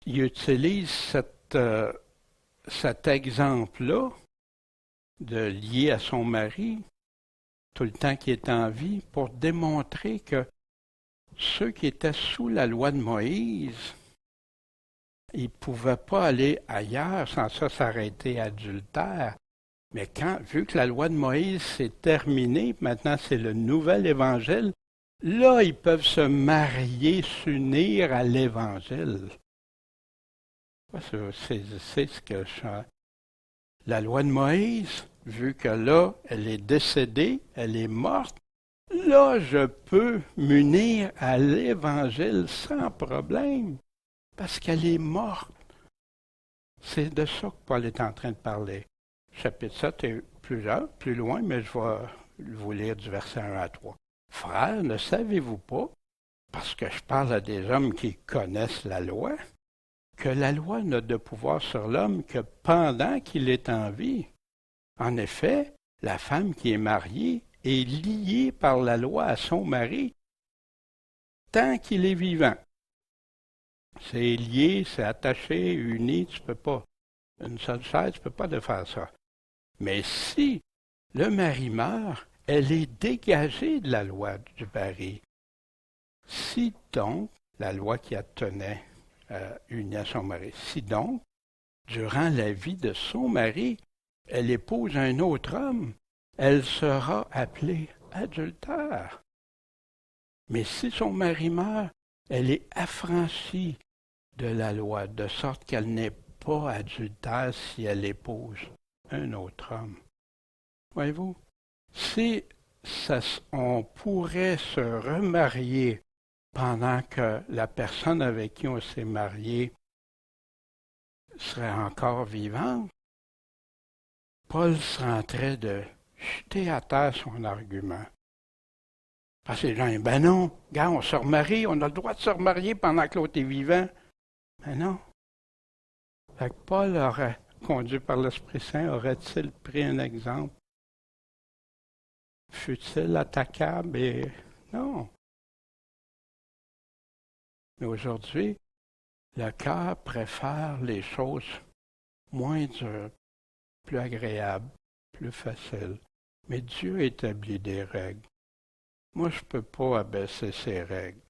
Il utilise cet exemple-là de lié à son mari, tout le temps qu'il est en vie, pour démontrer que ceux qui étaient sous la loi de Moïse, ils ne pouvaient pas aller ailleurs sans ça s'arrêter adultère. Mais vu que la loi de Moïse s'est terminée, maintenant c'est le nouvel évangile, là ils peuvent se marier, s'unir à l'évangile. C'est ce que la loi de Moïse, vu que là, elle est décédée, elle est morte, là, je peux m'unir à l'Évangile sans problème, parce qu'elle est morte. C'est de ça que Paul est en train de parler. Chapitre 7 est plus loin, mais je vais vous lire du verset 1 à 3. Frères, ne savez-vous pas, parce que je parle à des hommes qui connaissent la loi, que la loi n'a de pouvoir sur l'homme que pendant qu'il est en vie. En effet, la femme qui est mariée est liée par la loi à son mari tant qu'il est vivant. C'est lié, c'est attaché, uni, tu peux pas. Une seule chaise, tu peux pas de faire ça. Mais si le mari meurt, elle est dégagée de la loi du mari. Si donc, la loi qui attenait unie à son mari, si donc, durant la vie de son mari, elle épouse un autre homme, elle sera appelée adultère. Mais si son mari meurt, elle est affranchie de la loi, de sorte qu'elle n'est pas adultère si elle épouse un autre homme. Voyez-vous, si on pourrait se remarier pendant que la personne avec qui on s'est marié serait encore vivante, Paul serait en train de jeter à terre son argument. Parce que les gens disent, ben non, gars, on se remarie, on a le droit de se remarier pendant que l'autre est vivant. Ben non. Fait que Paul aurait, conduit par l'Esprit Saint, aurait-il pris un exemple? Fut-il attaquable? Et non. Mais aujourd'hui, le cœur préfère les choses moins dures, plus agréables, plus faciles. Mais Dieu établit des règles. Moi, je ne peux pas abaisser ces règles.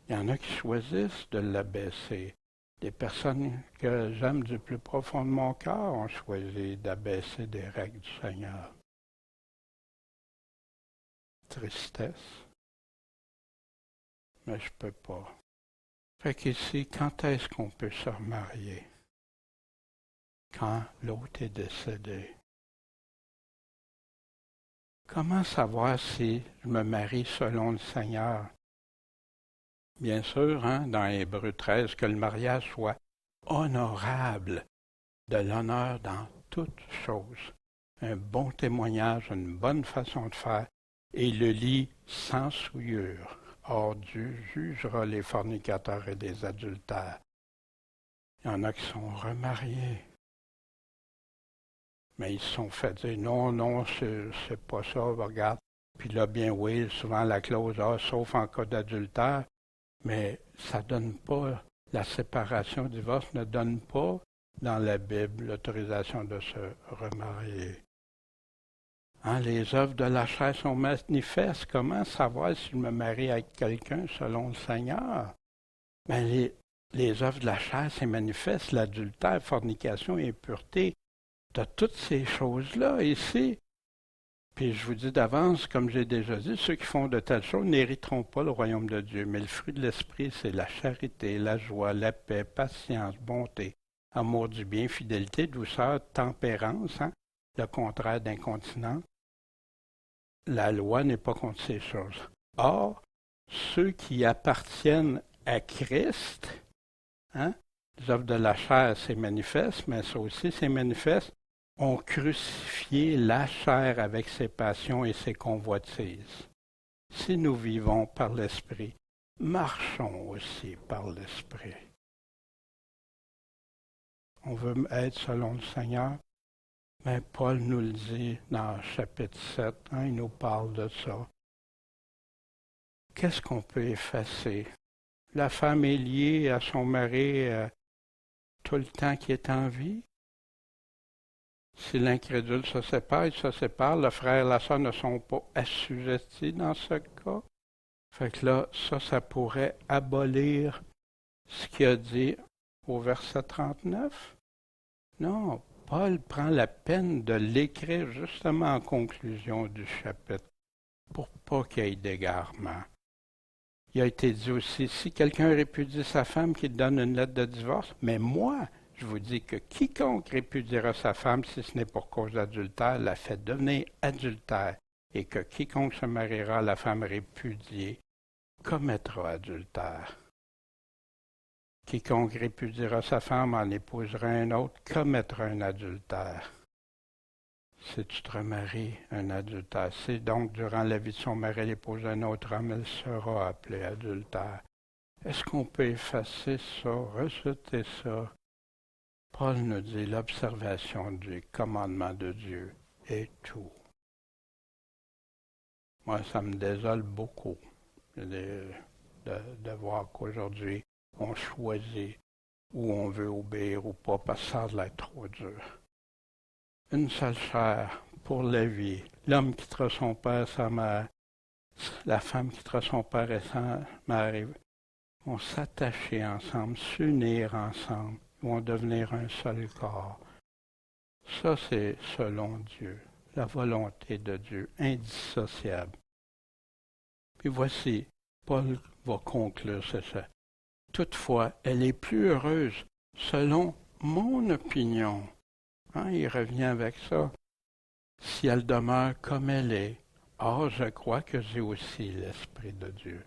Il y en a qui choisissent de l'abaisser. Des personnes que j'aime du plus profond de mon cœur ont choisi d'abaisser des règles du Seigneur. Tristesse. Mais je ne peux pas. Fait qu'ici, quand est-ce qu'on peut se remarier? Quand l'autre est décédé. Comment savoir si je me marie selon le Seigneur? Bien sûr, dans Hébreux 13, que le mariage soit honorable, de l'honneur dans toutes choses. Un bon témoignage, une bonne façon de faire, et le lit sans souillure. Or, Dieu jugera les fornicateurs et les adultères. Il y en a qui sont remariés. Mais ils se sont fait dire, non, c'est pas ça, regarde. Puis là, bien oui, souvent la clause, sauf en cas d'adultère. Mais ça donne pas, la séparation, le divorce ne donne pas dans la Bible l'autorisation de se remarier. Les œuvres de la chair sont manifestes. Comment savoir si je me marie avec quelqu'un selon le Seigneur? Ben, les œuvres de la chair, c'est manifeste, l'adultère, fornication, impureté. De toutes ces choses-là ici, Puis je vous dis d'avance, comme j'ai déjà dit, ceux qui font de telles choses n'hériteront pas le royaume de Dieu. Mais le fruit de l'esprit, c'est la charité, la joie, la paix, patience, bonté, amour du bien, fidélité, douceur, tempérance, hein, le contraire d'incontinence. La loi n'est pas contre ces choses. Or, ceux qui appartiennent à Christ, hein, les œuvres de la chair, c'est manifeste, mais ça aussi, c'est manifeste, ont crucifié la chair avec ses passions et ses convoitises. Si nous vivons par l'Esprit, marchons aussi par l'Esprit. On veut être selon le Seigneur, mais Paul nous le dit dans chapitre 7, hein, il nous parle de ça. Qu'est-ce qu'on peut effacer? La femme est liée à son mari tout le temps qu'il est en vie. Si l'incrédule se sépare, il se sépare. Le frère et la sœur ne sont pas assujettis dans ce cas. Fait que là, ça pourrait abolir ce qu'il a dit au verset 39. Non, Paul prend la peine de l'écrire justement en conclusion du chapitre pour pas qu'il y ait d'égarement. Il a été dit aussi, si quelqu'un répudie sa femme, qu'il donne une lettre de divorce, mais moi, je vous dis que quiconque répudiera sa femme, si ce n'est pour cause d'adultère, la fait devenir adultère, et que quiconque se mariera à la femme répudiée commettra adultère. Quiconque répudiera sa femme en épousera un autre commettra un adultère. Si tu te remaries, un adultère. Si donc durant la vie de son mari elle épouse un autre homme, elle sera appelée adultère. Est-ce qu'on peut effacer ça, rejeter ça? Paul nous dit l'observation du commandement de Dieu est tout. Moi, ça me désole beaucoup de voir qu'aujourd'hui, on choisit où on veut obéir ou pas, parce que ça a l'air trop dur. Une seule chair pour la vie. L'homme quittera son père, sa mère. La femme quittera son père et sa mère. Vont s'attacher ensemble, s'unir ensemble, vont devenir un seul corps. Ça, c'est selon Dieu, la volonté de Dieu, indissociable. Puis voici, Paul va conclure ça. Toutefois, elle est plus heureuse selon mon opinion. Hein, il revient avec ça. Si elle demeure comme elle est, or je crois que j'ai aussi l'Esprit de Dieu.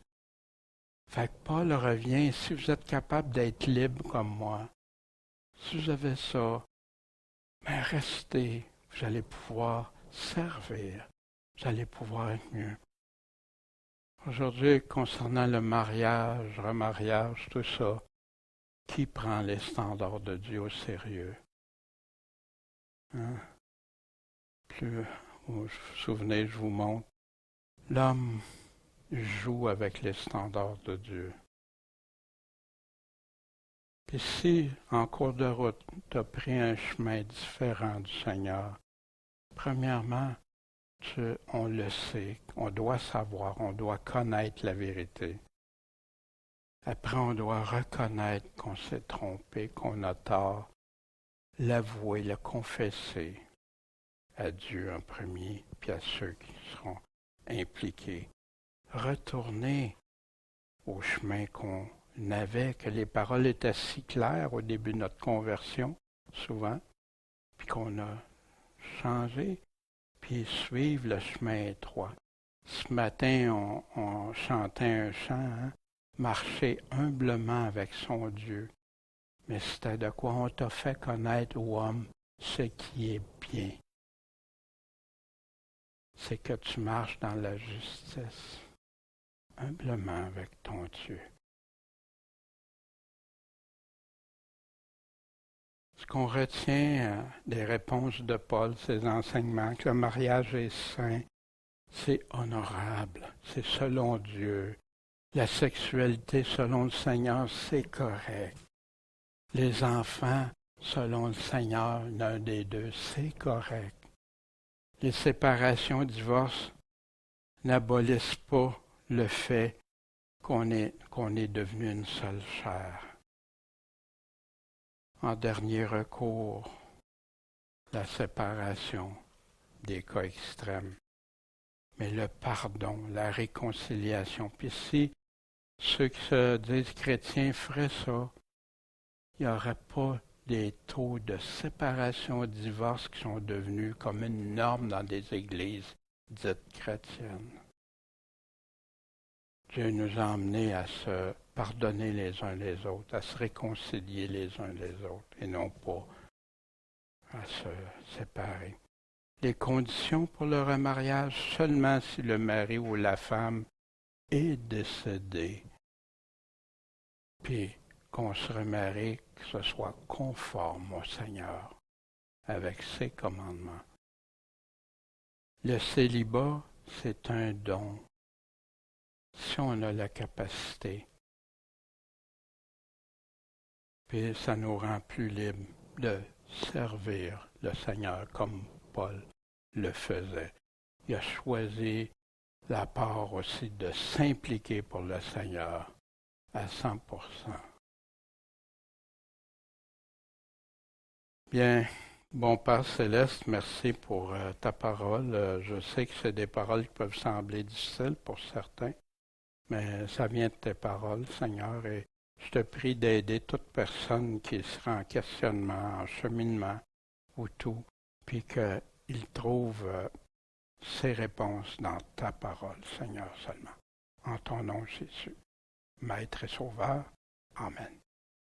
Fait que Paul revient, si vous êtes capable d'être libre comme moi, si vous avez ça, mais restez, vous allez pouvoir servir, vous allez pouvoir être mieux. Aujourd'hui, concernant le mariage, remariage, tout ça, qui prend les standards de Dieu au sérieux? Hein? Plus, vous vous souvenez, je vous montre, l'homme joue avec les standards de Dieu. Puis si, en cours de route, tu as pris un chemin différent du Seigneur, premièrement, on le sait, on doit savoir, on doit connaître la vérité. Après, on doit reconnaître qu'on s'est trompé, qu'on a tort, l'avouer, le confesser à Dieu en premier, puis à ceux qui seront impliqués. Retourner au chemin qu'on avait, que les paroles étaient si claires au début de notre conversion, souvent, puis qu'on a changé, puis suivre le chemin étroit. Ce matin, on chantait un chant, hein? Marcher humblement avec son Dieu. Mais c'était de quoi on t'a fait connaître, ô homme, ce qui est bien. C'est que tu marches dans la justice, humblement avec ton Dieu. Ce qu'on retient des réponses de Paul, ses enseignements, que le mariage est saint, c'est honorable, c'est selon Dieu. La sexualité selon le Seigneur, c'est correct. Les enfants, selon le Seigneur, l'un des deux, c'est correct. Les séparations, divorces n'abolissent pas le fait qu'on est devenu une seule chair. En dernier recours, la séparation des cas extrêmes. mais le pardon, la réconciliation. Puis si ceux qui se disent chrétiens feraient ça, il n'y aurait pas des taux de séparation et de divorce qui sont devenus comme une norme dans des églises dites chrétiennes. Dieu nous a emmenés à se pardonner les uns les autres, à se réconcilier les uns les autres, et non pas à se séparer. Les conditions pour le remariage, seulement si le mari ou la femme est décédé, puis qu'on se remarie, que ce soit conforme au Seigneur, avec ses commandements. Le célibat, c'est un don, si on a la capacité. Puis ça nous rend plus libres de servir le Seigneur comme Paul le faisait. Il a choisi la part aussi de s'impliquer pour le Seigneur à 100%. Bien, bon Père Céleste, merci pour ta parole. Je sais que c'est des paroles qui peuvent sembler difficiles pour certains, mais ça vient de tes paroles, Seigneur, et je te prie d'aider toute personne qui sera en questionnement, en cheminement ou tout, puis qu'il trouve ses réponses dans ta parole, Seigneur, seulement. En ton nom, Jésus, Maître et Sauveur. Amen.